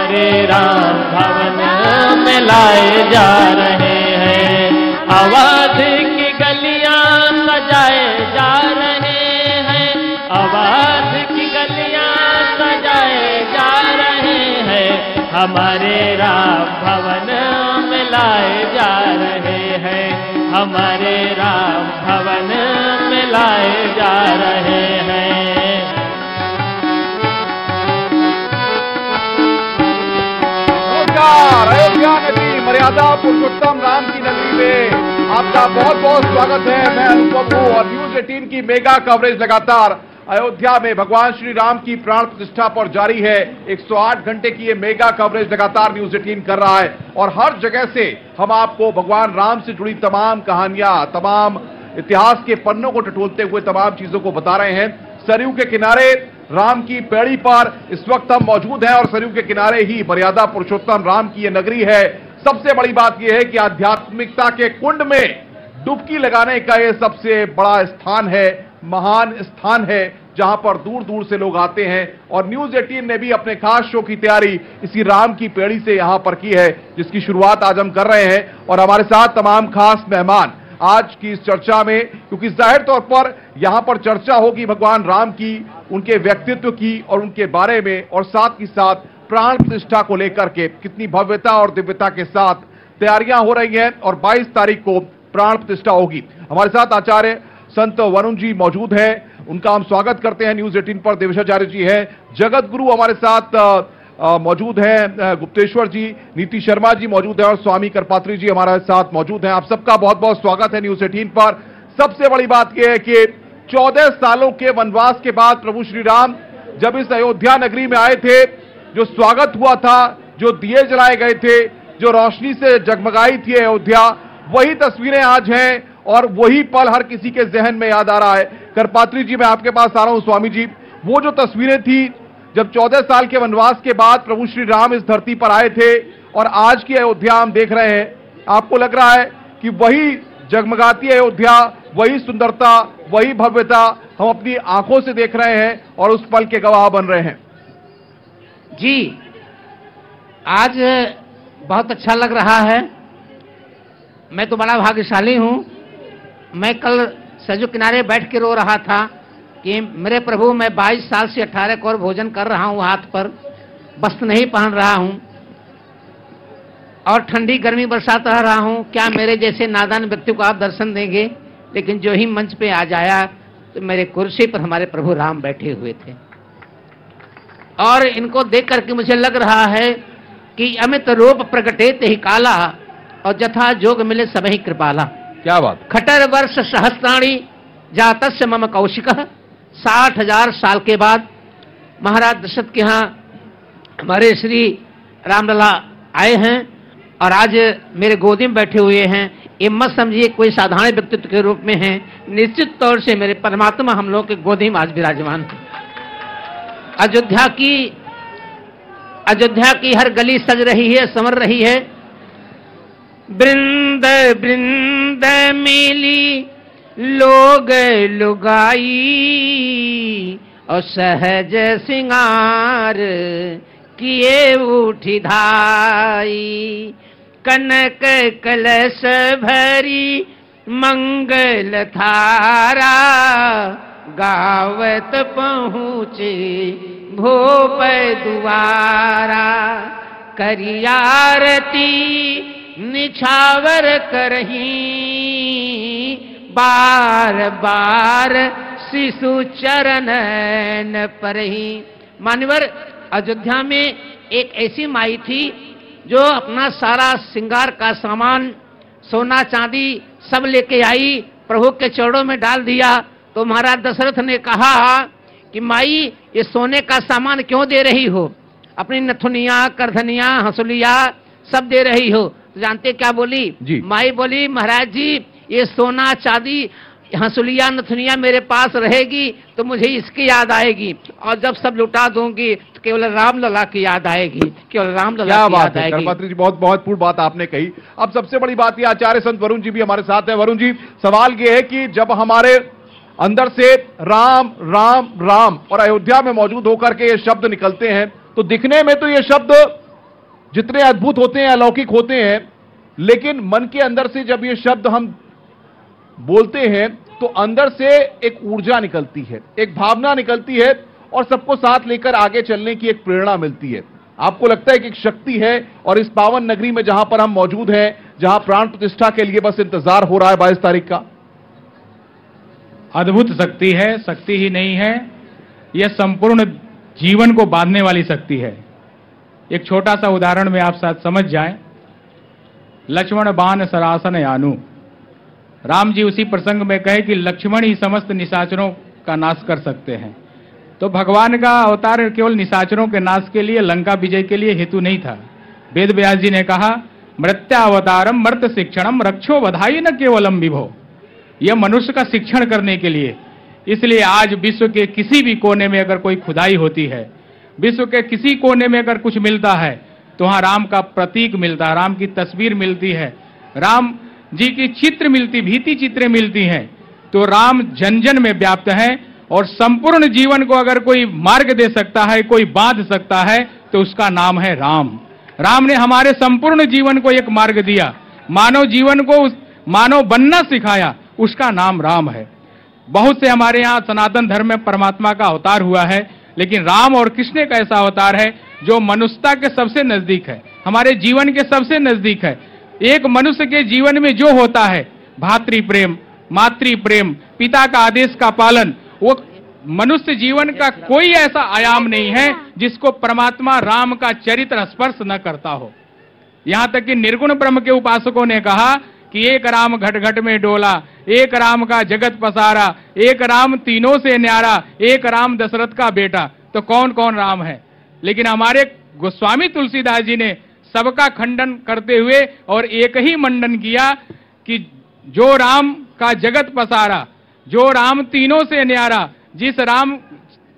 हमारे राम भवन में लाए जा रहे हैं। अवध की गलियां सजाए जा रहे हैं, अवध की गलियां सजाए जा रहे हैं, हमारे राम भवन में लाए जा रहे हैं, हमारे राम भवन में लाए जा रहे हैं। नमस्कार, अयोध्या नगरी मर्यादा पुरुषोत्तम राम की नगरी में आपका बहुत बहुत स्वागत है। मैं अनुपम हूं और न्यूज 18 की मेगा कवरेज लगातार अयोध्या में भगवान श्री राम की प्राण प्रतिष्ठा पर जारी है। 108 घंटे की ये मेगा कवरेज लगातार न्यूज 18 कर रहा है और हर जगह से हम आपको भगवान राम से जुड़ी तमाम कहानियां, तमाम इतिहास के पन्नों को टटोलते हुए तमाम चीजों को बता रहे हैं। सरयू के किनारे राम की पैड़ी पर इस वक्त हम मौजूद हैं और सरयू के किनारे ही मर्यादा पुरुषोत्तम राम की ये नगरी है। सबसे बड़ी बात यह है कि आध्यात्मिकता के कुंड में डुबकी लगाने का ये सबसे बड़ा स्थान है, महान स्थान है, जहां पर दूर दूर से लोग आते हैं और न्यूज 18 ने भी अपने खास शो की तैयारी इसी राम की पैड़ी से यहां पर की है, जिसकी शुरुआत आज हम कर रहे हैं। और हमारे साथ तमाम खास मेहमान आज की इस चर्चा में, क्योंकि जाहिर तौर पर यहां पर चर्चा होगी भगवान राम की, उनके व्यक्तित्व की और उनके बारे में, और साथ ही साथ प्राण प्रतिष्ठा को लेकर के कितनी भव्यता और दिव्यता के साथ तैयारियां हो रही हैं और 22 तारीख को प्राण प्रतिष्ठा होगी। हमारे साथ आचार्य संत वरुण जी मौजूद हैं, उनका हम स्वागत करते हैं न्यूज 18 पर। देवेशाचार्य जी हैं, जगत गुरु हमारे साथ मौजूद हैं, गुप्तेश्वर जी, नीति शर्मा जी मौजूद हैं और स्वामी करपात्री जी हमारे साथ मौजूद हैं। आप सबका बहुत बहुत स्वागत है न्यूज 18 पर। सबसे बड़ी बात यह है कि 14 सालों के वनवास के बाद प्रभु श्री राम जब इस अयोध्या नगरी में आए थे, जो स्वागत हुआ था, जो दिए जलाए गए थे, जो रोशनी से जगमगाई थी अयोध्या, वही तस्वीरें आज हैं और वही पल हर किसी के जहन में याद आ रहा है। करपात्री जी, मैं आपके पास आ रहा हूं। स्वामी जी, वो जो तस्वीरें थी जब 14 साल के वनवास के बाद प्रभु श्री राम इस धरती पर आए थे और आज की अयोध्या हम देख रहे हैं, आपको लग रहा है कि वही जगमगाती अयोध्या, वही सुंदरता, वही भव्यता हम अपनी आंखों से देख रहे हैं और उस पल के गवाह बन रहे हैं? जी, आज बहुत अच्छा लग रहा है। मैं तो बड़ा भाग्यशाली हूं। मैं कल सरयू किनारे बैठ के रो रहा था कि मेरे प्रभु, मैं 22 साल से 18 कौर भोजन कर रहा हूं, हाथ पर वस्त्र नहीं पहन रहा हूं और ठंडी गर्मी बरसात रह रहा हूं। क्या मेरे जैसे नादान व्यक्ति को आप दर्शन देंगे? लेकिन जो ही मंच पे आ जाया तो मेरे कुर्सी पर हमारे प्रभु राम बैठे हुए थे और इनको देख करके मुझे लग रहा है कि अमित रूप प्रगटे ते ही काला और जथा जोग मिले सब ही कृपाला। क्या बात। खटर वर्ष सहस्त्राणी जातस्य मम कौशिक। 60,000 साल के बाद महाराज दशरथ के यहाँ हमारे श्री रामलला आए हैं और आज मेरे गोदी में बैठे हुए हैं। ये मत समझिए कोई साधारण व्यक्तित्व के रूप में हैं, निश्चित तौर से मेरे परमात्मा हम लोगों के गोदी में आज विराजमान हैं। अयोध्या की हर गली सज रही है, संवर रही है। बृंद बृंद मिली लोग लुगाई और सहज सिंगार किए उठी धाई। कनक कलश भरी मंगल थारा गावत पहुँचे भोप दुआरा। करियारती निछावर करही बार बार शिशु चरणन परही। मान्यवर, अयोध्या में एक ऐसी माई थी जो अपना सारा श्रृंगार का सामान, सोना चांदी सब लेके आई, प्रभु के चरणों में डाल दिया। तो महाराज दशरथ ने कहा कि माई, ये सोने का सामान क्यों दे रही हो? अपनी नथुनिया, करधनिया, हंसुलिया सब दे रही हो। तो जानते क्या बोली? माई बोली, महाराज जी, ये सोना चांदी, हंसुलिया, नथुनिया मेरे पास रहेगी तो मुझे इसकी याद आएगी, और जब सब लुटा दूंगी तो केवल रामलला की याद आएगी, केवल रामलला की याद आएगी। करपात्री जी, बहुत महत्वपूर्ण बात आपने कही। अब सबसे बड़ी बात यह, आचार्य संत वरुण जी भी हमारे साथ हैं। वरुण जी, सवाल यह है कि जब हमारे अंदर से राम राम राम और अयोध्या में मौजूद होकर के ये शब्द निकलते हैं, तो दिखने में तो ये शब्द जितने अद्भुत होते हैं, अलौकिक होते हैं, लेकिन मन के अंदर से जब ये शब्द हम बोलते हैं तो अंदर से एक ऊर्जा निकलती है, एक भावना निकलती है और सबको साथ लेकर आगे चलने की एक प्रेरणा मिलती है। आपको लगता है कि एक शक्ति है और इस पावन नगरी में जहां पर हम मौजूद हैं, जहां प्राण प्रतिष्ठा के लिए बस इंतजार हो रहा है 22 तारीख का? अद्भुत शक्ति है, शक्ति ही नहीं है, यह संपूर्ण जीवन को बांधने वाली शक्ति है। एक छोटा सा उदाहरण में आप साथ समझ जाएं। लक्ष्मण बाण सरासन यानु, राम जी उसी प्रसंग में कहे कि लक्ष्मण ही समस्त निशाचरों का नाश कर सकते हैं। तो भगवान का अवतार केवल निशाचरों के नाश के लिए, लंका विजय के लिए हेतु नहीं था। वेद व्यास जी ने कहा मृत्यावतारम मर्त शिक्षणम रक्षो वधाई न केवलम विभो, यह मनुष्य का शिक्षण करने के लिए। इसलिए आज विश्व के किसी भी कोने में अगर कोई खुदाई होती है, विश्व के किसी कोने में अगर कुछ मिलता है तो वहां राम का प्रतीक मिलता है, राम की तस्वीर मिलती है, राम जी की चित्र मिलती, भीति चित्रें मिलती हैं। तो राम जन जन में व्याप्त है और संपूर्ण जीवन को अगर कोई मार्ग दे सकता है, कोई बांध सकता है, तो उसका नाम है राम। राम ने हमारे संपूर्ण जीवन को एक मार्ग दिया, मानव जीवन को मानव बनना सिखाया, उसका नाम राम है। बहुत से हमारे यहाँ सनातन धर्म में परमात्मा का अवतार हुआ है, लेकिन राम और कृष्ण का ऐसा अवतार है जो मनुष्यता के सबसे नजदीक है, हमारे जीवन के सबसे नजदीक है। एक मनुष्य के जीवन में जो होता है भातृ प्रेम, मातृ प्रेम, पिता का आदेश का पालन, वो मनुष्य जीवन का कोई ऐसा आयाम नहीं है जिसको परमात्मा राम का चरित्र स्पर्श न करता हो। यहां तक कि निर्गुण ब्रह्म के उपासकों ने कहा कि एक राम घट घट में डोला, एक राम का जगत पसारा, एक राम तीनों से न्यारा, एक राम दशरथ का बेटा। तो कौन कौन राम है? लेकिन हमारे गोस्वामी तुलसीदास जी ने सबका खंडन करते हुए और एक ही मंडन किया कि जो राम का जगत पसारा, जो राम तीनों से न्यारा, जिस राम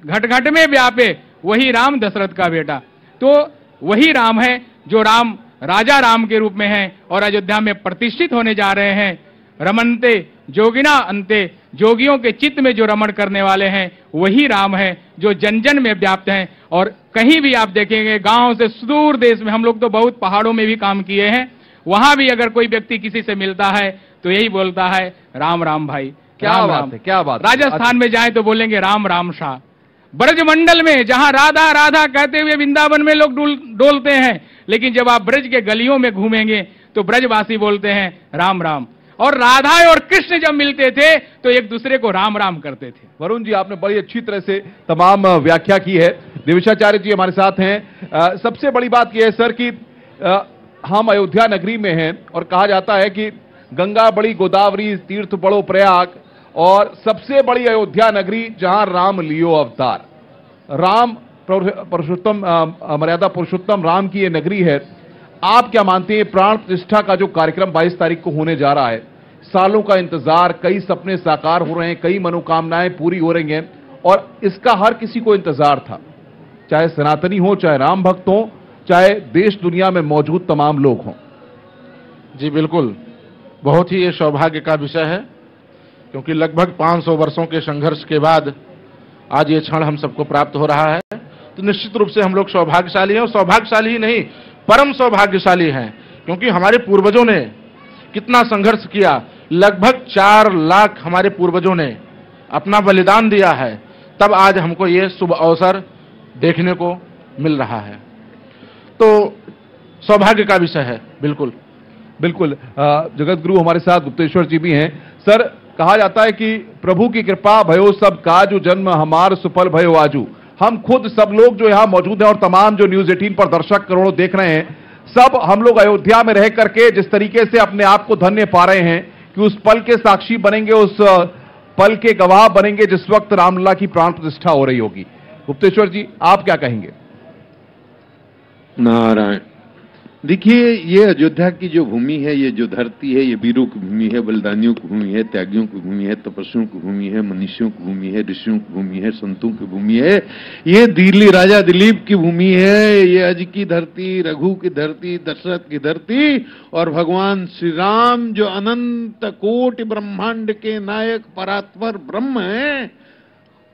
घट घट में व्यापे, वही राम दशरथ का बेटा। तो वही राम है जो राम राजा राम के रूप में है और अयोध्या में प्रतिष्ठित होने जा रहे हैं। रमनते जोगिना अंते, जोगियों के चित्त में जो रमण करने वाले हैं वही राम है जो जन जन में व्याप्त हैं। और कहीं भी आप देखेंगे, गांव से सुदूर देश में, हम लोग तो बहुत पहाड़ों में भी काम किए हैं, वहां भी अगर कोई व्यक्ति किसी से मिलता है तो यही बोलता है राम राम भाई। क्या राम बात राम है, क्या बात है। राजस्थान में जाएं तो बोलेंगे राम राम शाह। ब्रजमंडल में जहां राधा राधा कहते हुए वृंदावन में लोग डोलते हैं, लेकिन जब आप ब्रज के गलियों में घूमेंगे तो ब्रजवासी बोलते हैं राम राम। और राधा और कृष्ण जब मिलते थे तो एक दूसरे को राम राम करते थे। वरुण जी, आपने बड़ी अच्छी तरह से तमाम व्याख्या की है। देवेशाचार्य जी हमारे साथ हैं। सबसे बड़ी बात यह है सर कि हम अयोध्या नगरी में हैं और कहा जाता है कि गंगा बड़ी, गोदावरी तीर्थ बड़ो प्रयाग, और सबसे बड़ी अयोध्या नगरी जहां राम लियो अवतार। राम पुरुषोत्तम, मर्यादा पुरुषोत्तम राम की यह नगरी है। आप क्या मानते हैं प्राण प्रतिष्ठा का जो कार्यक्रम 22 तारीख को होने जा रहा है, सालों का इंतजार, कई सपने साकार हो रहे हैं, कई मनोकामनाएं पूरी हो रही हैं और इसका हर किसी को इंतजार था, चाहे सनातनी हो, चाहे राम भक्त हो, चाहे देश दुनिया में मौजूद तमाम लोग हों। जी बिल्कुल, बहुत ही ये सौभाग्य का विषय है, क्योंकि लगभग 500 वर्षों के संघर्ष के बाद आज ये क्षण हम सबको प्राप्त हो रहा है। तो निश्चित रूप से हम लोग सौभाग्यशाली हैं, और सौभाग्यशाली ही नहीं, परम सौभाग्यशाली हैं, क्योंकि हमारे पूर्वजों ने कितना संघर्ष किया। लगभग 4 लाख हमारे पूर्वजों ने अपना बलिदान दिया है, तब आज हमको ये शुभ अवसर देखने को मिल रहा है। तो सौभाग्य का विषय है। बिल्कुल बिल्कुल। जगत गुरु हमारे साथ गुप्तेश्वर जी भी हैं। सर, कहा जाता है कि प्रभु की कृपा भयो सब काजू, जन्म हमार सुफल भयो आजू। हम खुद सब लोग जो यहाँ मौजूद हैं और तमाम जो न्यूज 18 पर दर्शक करोड़ों देख रहे हैं, सब हम लोग अयोध्या में रह करके जिस तरीके से अपने आप को धन्य पा रहे हैं कि उस पल के साक्षी बनेंगे, उस पल के गवाह बनेंगे जिस वक्त रामलला की प्राण प्रतिष्ठा हो रही होगी। गुप्तेश्वर जी, आप क्या कहेंगे? नारायण, देखिए, ये अयोध्या की जो भूमि है, ये जो धरती है, ये वीरों की भूमि है, बलिदानियों की भूमि है, त्यागियों की भूमि है, तपस्वियों की भूमि है, मनीषियों की भूमि है, ऋषियों की भूमि है, संतों की भूमि है। ये दिल्ली राजा दिलीप की भूमि है, ये अज की धरती, रघु की धरती, दशरथ की धरती, और भगवान श्री राम जो अनंत कोटि ब्रह्मांड के नायक परात्पर ब्रह्म है,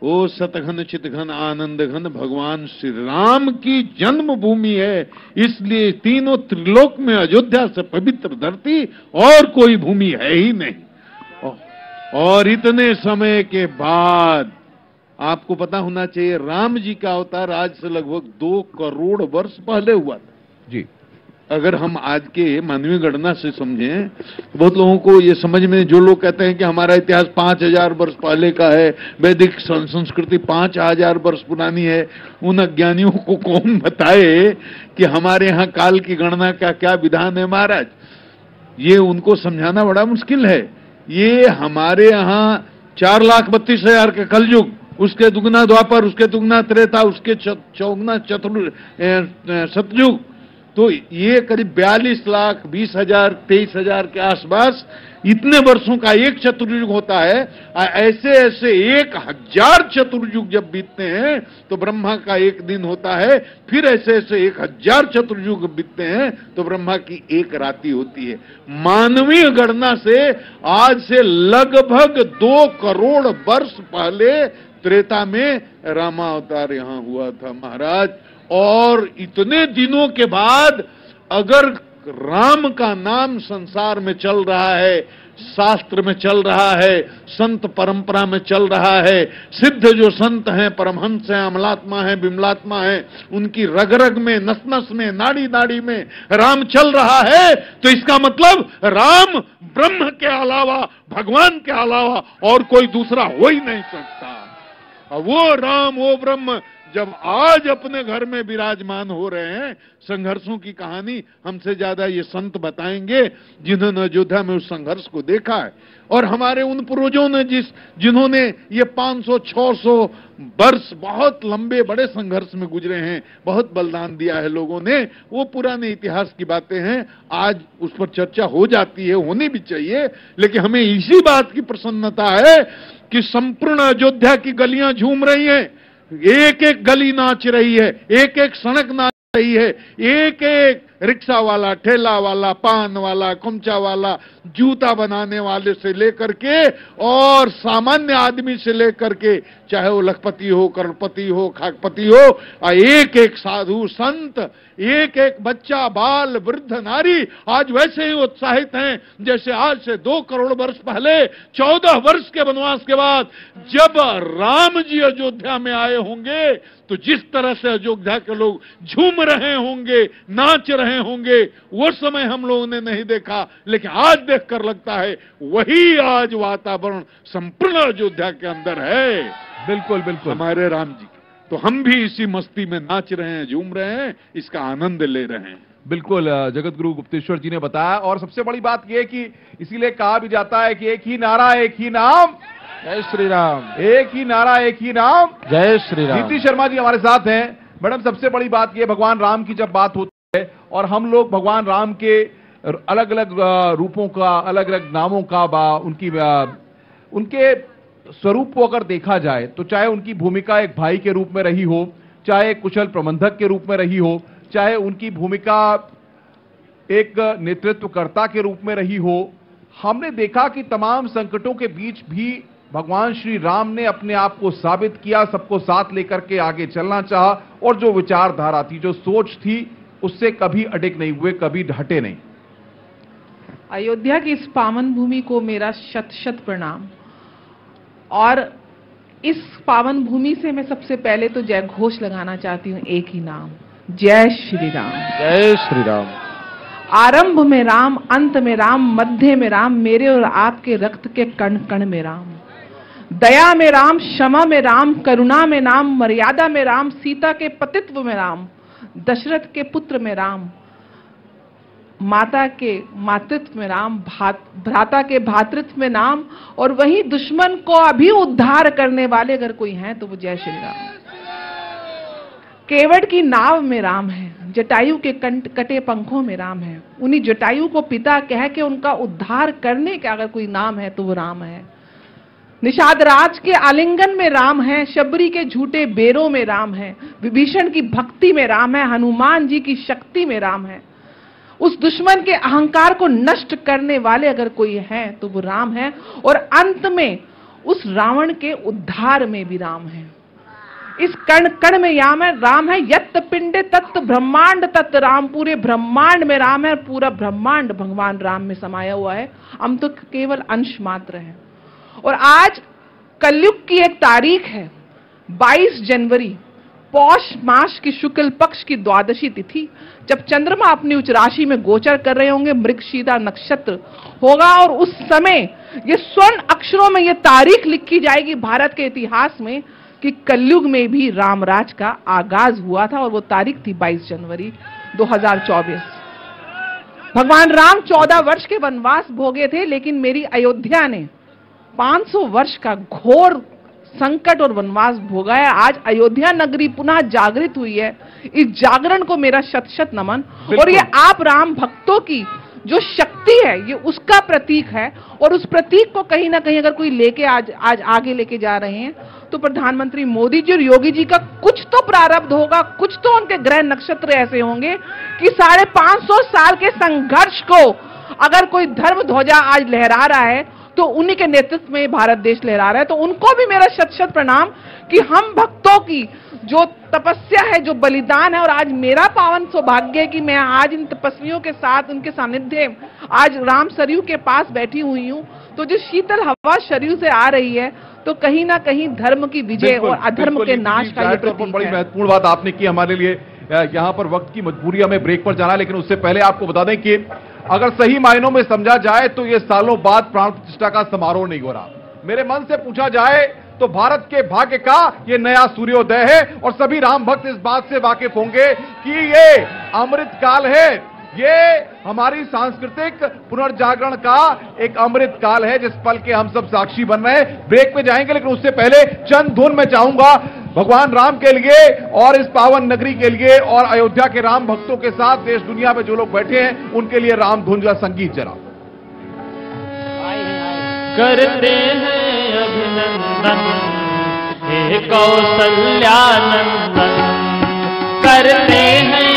वो सतघन चितघन आनंद घन भगवान श्री राम की जन्मभूमि है। इसलिए तीनों त्रिलोक में अयोध्या से पवित्र धरती और कोई भूमि है ही नहीं। और इतने समय के बाद आपको पता होना चाहिए, राम जी का अवतार आज से लगभग 2 करोड़ वर्ष पहले हुआ था जी। अगर हम आज के मानवीय गणना से समझें, बहुत लोगों को ये समझ में, जो लोग कहते हैं कि हमारा इतिहास 5000 वर्ष पहले का है, वैदिक संस्कृति 5000 वर्ष पुरानी है, उन अज्ञानियों को कौन बताए कि हमारे यहाँ काल की गणना का क्या विधान है महाराज। ये उनको समझाना बड़ा मुश्किल है। ये हमारे यहाँ 4,32,000 का कलयुग, उसके दुगना द्वापर, उसके दुगना त्रेता, उसके चौगुना सतयुग, तो ये करीब 42,20,000 23,000 के आसपास इतने वर्षों का एक चतुर्युग होता है। ऐसे ऐसे 1,000 चतुर्युग जब बीतते हैं तो ब्रह्मा का एक दिन होता है, फिर ऐसे ऐसे 1,000 चतुर्युग बीतते हैं तो ब्रह्मा की एक रात्रि होती है। मानवीय गणना से आज से लगभग 2 करोड़ वर्ष पहले त्रेता में रामावतार यहां हुआ था महाराज। और इतने दिनों के बाद अगर राम का नाम संसार में चल रहा है, शास्त्र में चल रहा है, संत परंपरा में चल रहा है, सिद्ध जो संत हैं, परमहंस हैं, अमलात्मा हैं, विमलात्मा हैं, उनकी रग रग में, नस नस में, नाड़ी नाड़ी में राम चल रहा है, तो इसका मतलब राम ब्रह्म के अलावा, भगवान के अलावा और कोई दूसरा हो ही नहीं सकता। वो राम, वो ब्रह्म जब आज अपने घर में विराजमान हो रहे हैं, संघर्षों की कहानी हमसे ज्यादा ये संत बताएंगे जिन्होंने अयोध्या में उस संघर्ष को देखा है। और हमारे उन पूर्वजों ने जिन्होंने ये 500-600 वर्ष बहुत लंबे बड़े संघर्ष में गुजरे हैं, बहुत बलिदान दिया है लोगों ने, वो पुराने इतिहास की बातें हैं। आज उस पर चर्चा हो जाती है, होनी भी चाहिए, लेकिन हमें इसी बात की प्रसन्नता है कि संपूर्ण अयोध्या की गलियां झूम रही हैं, एक एक गली नाच रही है, एक एक सड़क नाच रही है, एक एक रिक्शा वाला, ठेला वाला, पान वाला, कुमचा वाला, जूता बनाने वाले से लेकर के और सामान्य आदमी से लेकर के, चाहे वो लखपति हो, करोड़पति हो, खाकपति हो, एक एक साधु संत, एक एक बच्चा, बाल, वृद्ध, नारी आज वैसे ही उत्साहित हैं जैसे आज से 2 करोड़ वर्ष पहले 14 वर्ष के वनवास के बाद जब राम जी अयोध्या में आए होंगे, तो जिस तरह से अयोध्या के लोग झूम रहे होंगे, नाच रहे होंगे, वो समय हम लोगों ने नहीं देखा, लेकिन आज देखकर लगता है वही आज वातावरण संपूर्ण अयोध्या के अंदर है। बिल्कुल बिल्कुल हमारे राम जी, तो हम भी इसी मस्ती में नाच रहे हैं, झूम रहे हैं, इसका आनंद ले रहे हैं। बिल्कुल जगत गुरु गुप्तेश्वर जी ने बताया। और सबसे बड़ी बात यह कि इसीलिए कहा भी जाता है कि एक ही नारा, एक ही नाम, जय श्री राम। एक ही नारा, एक ही नाम, जय श्री राम। दीप्ति शर्मा जी हमारे साथ हैं। मैडम, सबसे बड़ी बात यह, भगवान राम की जब बात होती है और हम लोग भगवान राम के अलग अलग रूपों का, अलग अलग नामों का, उनके स्वरूप को अगर देखा जाए तो चाहे उनकी भूमिका एक भाई के रूप में रही हो, चाहे एक कुशल प्रबंधक के रूप में रही हो, चाहे उनकी भूमिका एक नेतृत्वकर्ता के रूप में रही हो, हमने देखा कि तमाम संकटों के बीच भी भगवान श्री राम ने अपने आप को साबित किया, सबको साथ लेकर के आगे चलना चाहा और जो विचारधारा थी, जो सोच थी, उससे कभी अडिग नहीं हुए, कभी हटे नहीं। अयोध्या की इस पावन भूमि को मेरा शत शत प्रणाम। और इस पावन भूमि से मैं सबसे पहले तो जय घोष लगाना चाहती हूँ, एक ही नाम, जय श्री राम। जय श्री राम। आरंभ में राम, अंत में राम, मध्य में राम, मेरे और आपके रक्त के कण कण में राम। दया में राम, क्षमा में राम, करुणा में राम, मर्यादा में राम, सीता के पतित्व में राम, दशरथ के पुत्र में राम, माता के मातृत्व में राम, भ्राता के भातृत्व में नाम, और वही दुश्मन को अभी उद्धार करने वाले अगर कोई हैं तो वो जय श्री राम। केवट की नाव में राम है, जटायु के कटे पंखों में राम है, उन्हीं जटायु को पिता कह के उनका उद्धार करने का अगर कोई नाम है तो वो राम है। निषाद राज के आलिंगन में राम है, शबरी के झूठे बेरों में राम है, विभीषण की भक्ति में राम है, हनुमान जी की शक्ति में राम है। उस दुश्मन के अहंकार को नष्ट करने वाले अगर कोई है तो वो राम है। और अंत में उस रावण के उद्धार में भी राम है। इस कण कण में राम है। यत् पिंडे तत् ब्रह्मांड तत् राम, पूरे ब्रह्मांड में राम है, पूरा ब्रह्मांड भगवान राम में समाया हुआ है। हम तो केवल अंश मात्र हैं। और आज कलयुग की एक तारीख है 22 जनवरी, पौष मास की शुक्ल पक्ष की द्वादशी तिथि, जब चंद्रमा अपनी उच्च राशि में गोचर कर रहे होंगे, मृगशीरा नक्षत्र होगा और उस समय ये स्वर्ण अक्षरों में ये तारीख लिखी जाएगी भारत के इतिहास में कि कलयुग में भी रामराज का आगाज हुआ था। और वो तारीख थी 22 जनवरी 2024। भगवान राम 14 वर्ष के वनवास भोगे थे, लेकिन मेरी अयोध्या ने 500 वर्ष का घोर संकट और वनवास भोगा है। आज अयोध्या नगरी पुनः जागृत हुई है। इस जागरण को मेरा शत शत नमन। और ये आप राम भक्तों की जो शक्ति है, ये उसका प्रतीक है। और उस प्रतीक को कहीं ना कहीं अगर कोई लेके आज आगे लेके जा रहे हैं तो प्रधानमंत्री मोदी जी और योगी जी का कुछ तो प्रारब्ध होगा, कुछ तो उनके ग्रह नक्षत्र ऐसे होंगे कि 550 साल के संघर्ष को अगर कोई धर्म ध्वजा आज लहरा रहा है तो उन्हीं के नेतृत्व में भारत देश लहरा रहा है। तो उनको भी मेरा शत शत प्रणाम कि हम भक्तों की जो तपस्या है, जो बलिदान है, और आज मेरा पावन सौभाग्य है कि मैं आज इन तपस्वियों के साथ उनके सानिध्य आज राम सरयू के पास बैठी हुई हूं। तो जो शीतल हवा सरयू से आ रही है तो कहीं ना कहीं धर्म की विजय और अधर्म के नाश का ये प्रतीक है। बड़ी महत्वपूर्ण बात आपने की हमारे लिए। यहाँ पर वक्त की मजबूरी, हमें ब्रेक पर जाना है, लेकिन उससे पहले आपको बता दें कि अगर सही मायनों में समझा जाए तो ये सालों बाद प्राण प्रतिष्ठा का समारोह नहीं हो रहा। मेरे मन से पूछा जाए तो भारत के भाग्य का ये नया सूर्योदय है और सभी राम भक्त इस बात से वाकिफ होंगे कि ये अमृत काल है। ये हमारी सांस्कृतिक पुनर्जागरण का एक अमृत काल है जिस पल के हम सब साक्षी बन रहे हैं। ब्रेक पे जाएंगे, लेकिन उससे पहले चंद धुन में चाहूंगा भगवान राम के लिए और इस पावन नगरी के लिए और अयोध्या के राम भक्तों के साथ देश दुनिया में जो लोग बैठे हैं उनके लिए राम धुन का संगीत जरा करते हैं अभिनंदन हे कौशल्यानंदन, करते हैं